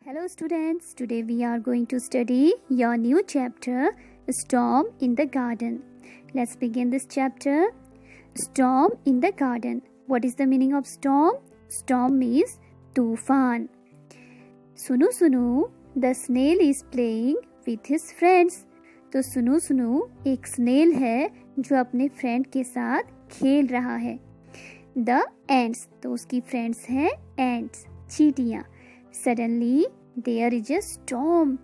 Hello students, today we are going to study your new chapter, Storm in the Garden. Let's begin this chapter. Storm in the Garden. What is the meaning of storm? Storm means तूफान. सुनो सुनो, the snail is playing with his friends. तो सुनो सुनो, एक snail है जो अपने फ्रेंड के साथ खेल रहा है. The ants, तो उसकी फ्रेंड्स हैं ants, चींटियाँ. Suddenly there is a storm.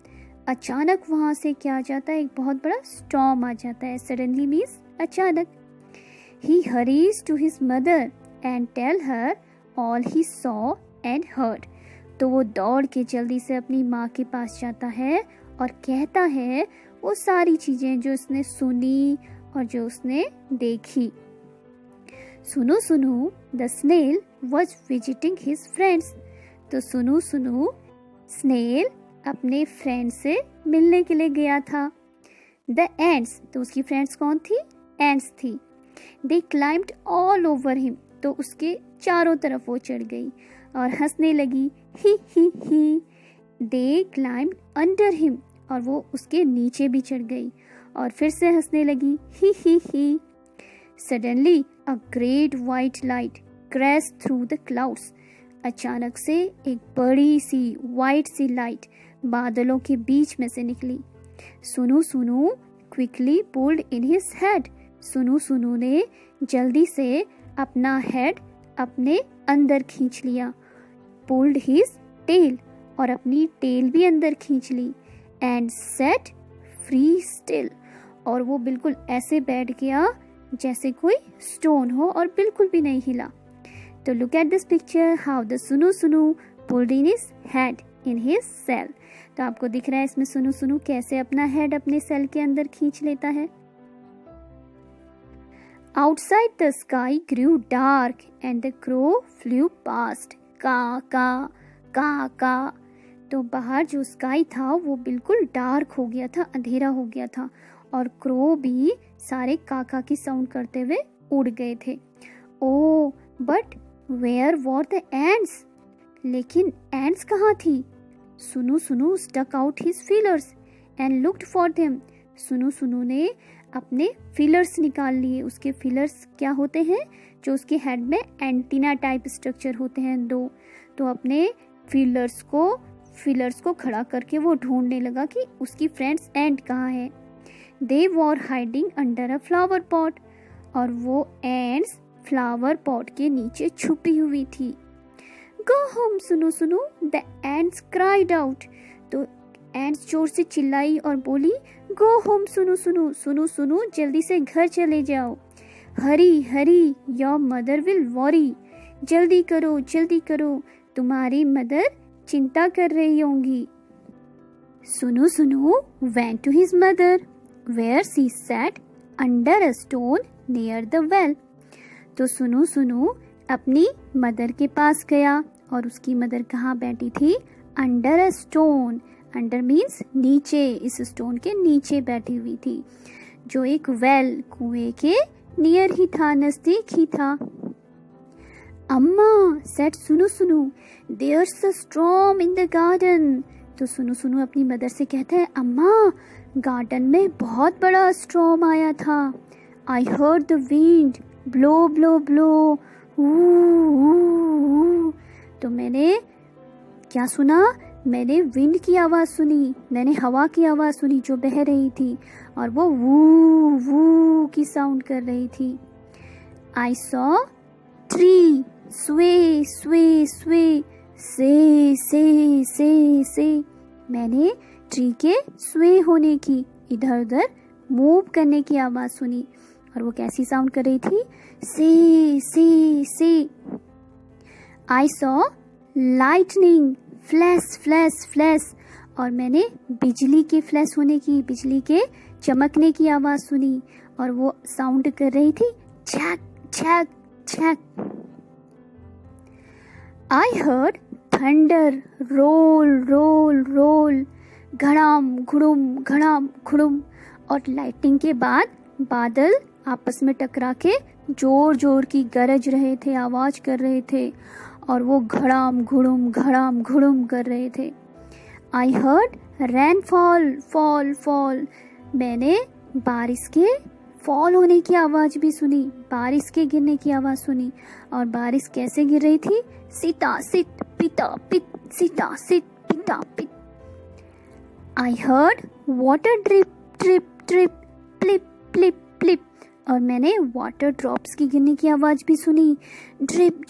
अचानक वहाँ से क्या आ जाता है, एक बहुत बड़ा स्टॉर्म आ जाता है. Suddenly means अचानक. He hurries to his mother and tell her all he saw and heard. तो वो दौड़ के जल्दी से अपनी माँ के पास जाता है और कहता है वो सारी चीज़ें जो उसने सुनी और जो उसने देखी. सुनो सुनो, the snail was visiting his friends. तो सुनो सुनो, स्नेल अपने फ्रेंड से मिलने के लिए गया था. द एंड्स, तो उसकी फ्रेंड्स कौन थी? एंड्स थी. दे क्लाइम्ड ऑल ओवर हिम, तो उसके चारों तरफ वो चढ़ गई और हंसने लगी. ही. दे क्लाइम्ड अंडर हिम, और वो उसके नीचे भी चढ़ गई और फिर से हंसने लगी. ही. Suddenly a great white light crash through the clouds. अचानक से एक बड़ी सी वाइट सी लाइट बादलों के बीच में से निकली. सुनो सुनो क्विकली पुल्ड इन हिज हेड. सुनो सुनो ने जल्दी से अपना हेड अपने अंदर खींच लिया. पुल्ड हिज टेल, और अपनी टेल भी अंदर खींच ली. एंड सेट फ्री स्टिल, और वो बिल्कुल ऐसे बैठ गया जैसे कोई स्टोन हो और बिल्कुल भी नहीं हिला. तो look at this picture how the सुनु सुनु pulled in his head in his cell. तो आपको दिख रहा है इसमें सुनु सुनु कैसे अपना हेड अपने सेल के अंदर खींच लेता है. Outside the sky grew dark and the crow flew past. का. तो बाहर जो स्काई था वो बिल्कुल डार्क हो गया था, अंधेरा हो गया था, और क्रो भी सारे काका की साउंड करते हुए उड़ गए थे. Oh but where were the ants, लेकिन एंड्स कहाँ थी? Sunu Sunu stuck out his feelers and looked for them. Sunu Sunu ने अपने फीलर्स निकाल लिए. उसके फीलर्स क्या होते हैं? जो उसके हेड में एंटीना टाइप स्ट्रक्चर होते हैं दो. तो अपने फीलर्स को खड़ा करके वो ढूंढने लगा कि उसकी फ्रेंड्स एंड कहाँ है. They were hiding under a flower pot, और वो एंड्स फ्लावर पॉट के नीचे छुपी हुई थी. गो होम सुनु सुनु, द एंड्स क्राइड आउट. तो एंड्स जोर से चिल्लाई और बोली, गो होम सुनु सुनु, सुनु सुनु जल्दी से घर चले जाओ. हरी, योर मदर विल वॉरी. जल्दी करो, तुम्हारी मदर चिंता कर रही होंगी. सुनु सुनु went to his mother, where she sat under a stone near the well. तो सुनु सुनु अपनी मदर के पास गया, और उसकी मदर कहाँ बैठी थी? Under a stone. Under means नीचे, इस स्टोन के नीचे बैठी हुई थी, जो एक वेल कुएं के नियर ही था, नजदीक ही था. अम्मा सेड सुनु सुनु, there's a storm in the garden. तो सुनु सुनु अपनी मदर से कहता है, अम्मा गार्डन में बहुत बड़ा स्टॉर्म आया था. I heard the wind blow blow blow. तो मैंने क्या सुना? मैंने विंड की आवाज़ सुनी, मैंने हवा की आवाज़ सुनी जो बह रही थी, और वो वू की साउंड कर रही थी. आई सॉ ट्री स्वे से. मैंने ट्री के स्वे होने की, इधर उधर मूव करने की आवाज़ सुनी, और वो कैसी साउंड कर रही थी? से. आई सॉ लाइटनिंग फ्लैश, और मैंने बिजली के फ्लैश होने की, बिजली के चमकने की आवाज़ सुनी, और वो साउंड कर रही थी छक. I heard thunder roll. घड़ाम घुड़ुम. और लाइटिंग के बाद बादल आपस में टकरा के जोर की गरज रहे थे, आवाज कर रहे थे, और वो घड़ाम घुड़ुम कर रहे थे. I heard rain fall. मैंने बारिश के फॉल होने की आवाज भी सुनी, बारिश के गिरने की आवाज सुनी। और बारिश कैसे गिर रही थी? सीता सिट पिता पित, सीता सिट पिता पित। I heard water drip प्लिप। और मैंने वाटर ड्रॉप्स की गिरने की आवाज भी सुनी, drip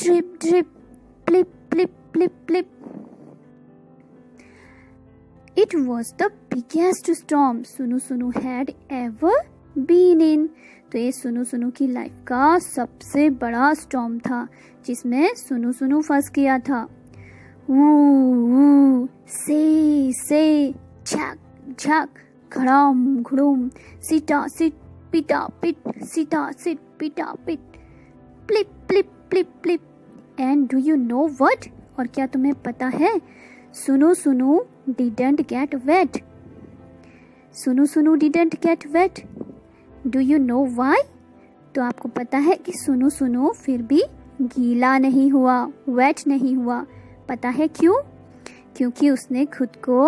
प्लिप। It was the biggest storm सुनु had ever been in। तो ये सुनु की लाइफ का सबसे बड़ा स्टॉर्म था जिसमें सुनु फंस गया था। वू से झक घड़म सीता सिट पिता पिट, सीता सिट पिता पिट, प्लिप। And do you know what? और क्या तुम्हें पता है? सुनु didn't get wet। सुनु didn't get wet। Do you know why? तो आपको पता है कि सुनु फिर भी गीला नहीं हुआ, वेट नहीं हुआ। पता है क्यों? क्योंकि उसने खुद को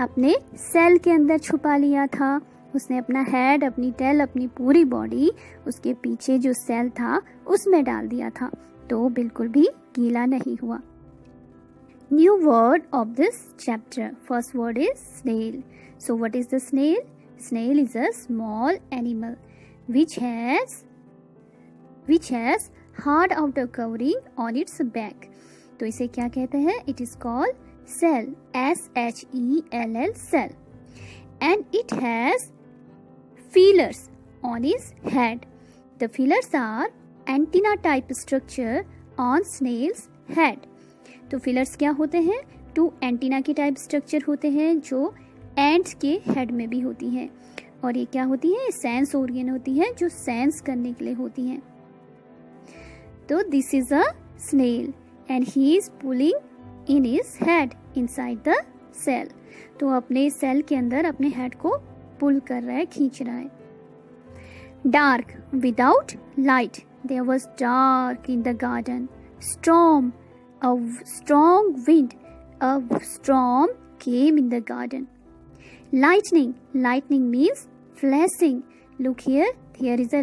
अपने सेल के अंदर छुपा लिया था। उसने अपना हेड, अपनी टेल, अपनी पूरी बॉडी उसके पीछे जो सेल था उसमें डाल दिया था, तो बिल्कुल भी गीला नहीं हुआ। New word of this chapter. First word is snail. So what is the snail? Snail is a small animal which has hard outer covering on its back. तो इसे क्या कहते हैं? It is called shell. shell shell. And it has feelers on its head. The feelers are antenna type structure on snail's head. तो fillers क्या होते हैं? 2 antenna के टाइप स्ट्रक्चर होते हैं जो एंट्स के हेड में भी होती हैं। और ये क्या होती है? सेंस ऑर्गन होती है जो सेंस करने के लिए होती हैं। तो this is a snail and he is pulling in his head inside the shell. तो अपने सेल के अंदर अपने हेड को पुल कर रहा है, खींच रहा है। Dark without light, there was dark in the garden. Storm, a strong wind, a storm came in the garden. Lightning means flashing. Look here, there is a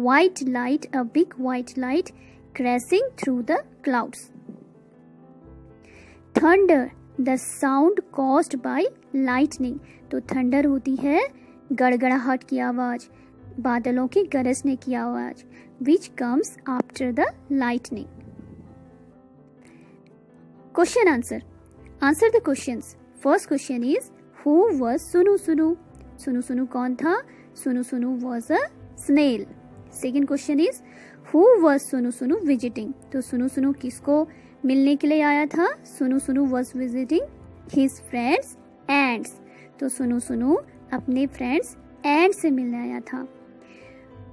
white light, a big white light crashing through the clouds. Thunder, the sound caused by lightning. तो thunder होती है गड़गड़ाहट की आवाज, बादलों के गरजने की आवाज, which comes after the lightning. Question answer. Answer the questions. First question is, who was Sunu? Sunu कौन था? Sunu was a snail. Second question is, who was Sunu visiting? तो Sunu किसको मिलने के लिए आया था? Sunu was visiting his friends ants. तो Sunu अपने friends ants से मिलने आया था।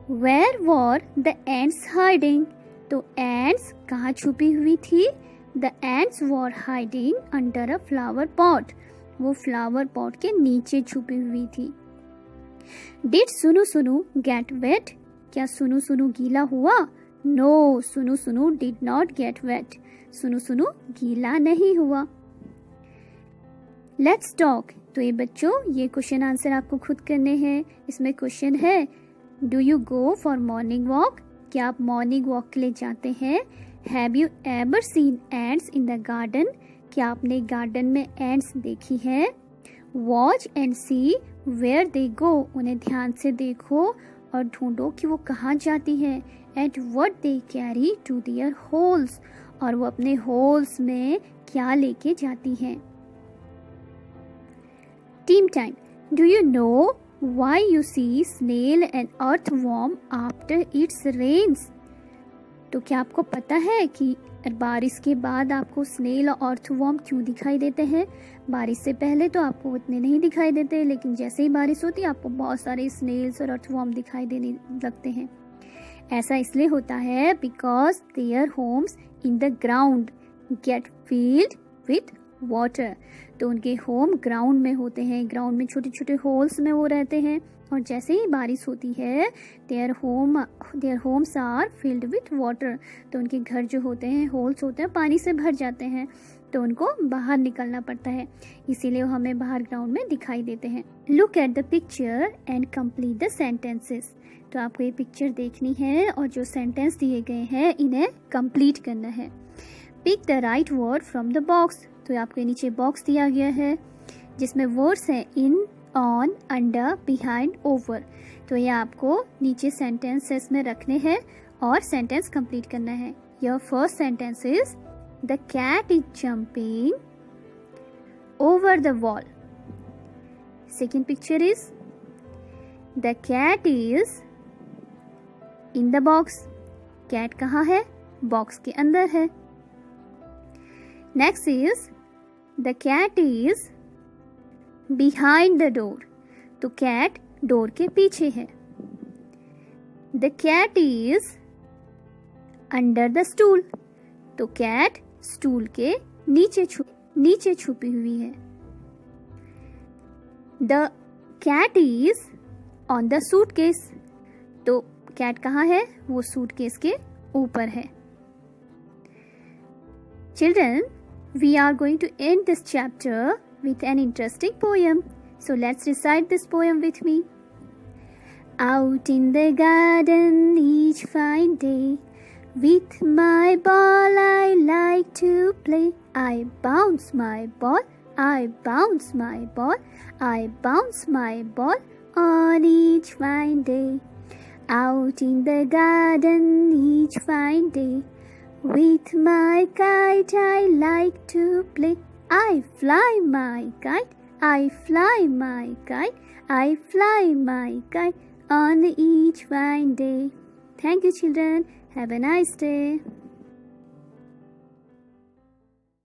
Where were the ants hiding? तो ants कहाँ छुपी हुई थी? The ants were hiding under a flower pot. वो फ्लावर पॉट के नीचे छुपी हुई थी। Did Sunu get wet? क्या सुनु गीला हुआ? No, Sunu did not get wet. सुनु गीला नहीं हुआ। Let's talk. तो ये बच्चों, ये क्वेश्चन आंसर आपको खुद करने हैं। इसमें क्वेश्चन है, Do you go for morning walk? क्या आप मॉर्निंग वॉक के लिए जाते हैं? Have you ever seen ants in the garden? क्या आपने गार्डन में एंट्स देखी है? Watch and see where they go. उन्हें ध्यान से देखो और ढूंढो कि वो कहाँ जाती हैं। And what they carry to their holes. और वो अपने होल्स में क्या लेके जाती हैं। Team time. Do you know why you see snail and earthworm after it rains? तो क्या आपको पता है कि बारिश के बाद आपको स्नेल और अर्थवॉर्म क्यों दिखाई देते हैं? बारिश से पहले तो आपको उतने नहीं दिखाई देते, लेकिन जैसे ही बारिश होती है आपको बहुत सारे स्नेल्स और अर्थवॉर्म दिखाई देने लगते हैं। ऐसा इसलिए होता है because their homes in the ground get filled with water. तो उनके होम ग्राउंड में होते हैं, ग्राउंड में छोटे छोटे होल्स में वो रहते हैं, और जैसे ही बारिश होती है their homes are filled with water. तो उनके घर जो होते हैं, होल्स होते हैं, पानी से भर जाते हैं। तो उनको बाहर निकलना पड़ता है, इसीलिए वो हमें बाहर ग्राउंड में दिखाई देते हैं। Look at the picture and complete the sentences. तो आपको ये पिक्चर देखनी है और जो सेंटेंस दिए गए हैं इन्हें कंप्लीट करना है। Pick the right word from the box. तो आपके नीचे बॉक्स दिया गया है जिसमें वर्ड्स हैं इन, ऑन, अंडर, बिहाइंड, ओवर। तो ये आपको नीचे सेंटेंसेस में रखने हैं और सेंटेंस कंप्लीट करना है। Your first sentence is the cat is jumping over the wall. Second picture is the cat is in the box. Cat कहाँ है? बॉक्स के अंदर है। Next is the cat is behind the door. तो cat door के पीछे है। The cat is under the stool. तो कैट स्टूल के नीचे छुपी हुई है। The cat is on the suitcase. तो कैट कहाँ है? वो सूटकेस के ऊपर है। Children, we are going to end this chapter with an interesting poem. So let's recite this poem with me. Out in the garden each fine day, with my ball I like to play. I bounce my ball, I bounce my ball, I bounce my ball on each fine day. Out in the garden each fine day, with my kite I like to play. I fly my kite, I fly my kite, I fly my kite on each fine day. Thank you children. Have a nice day.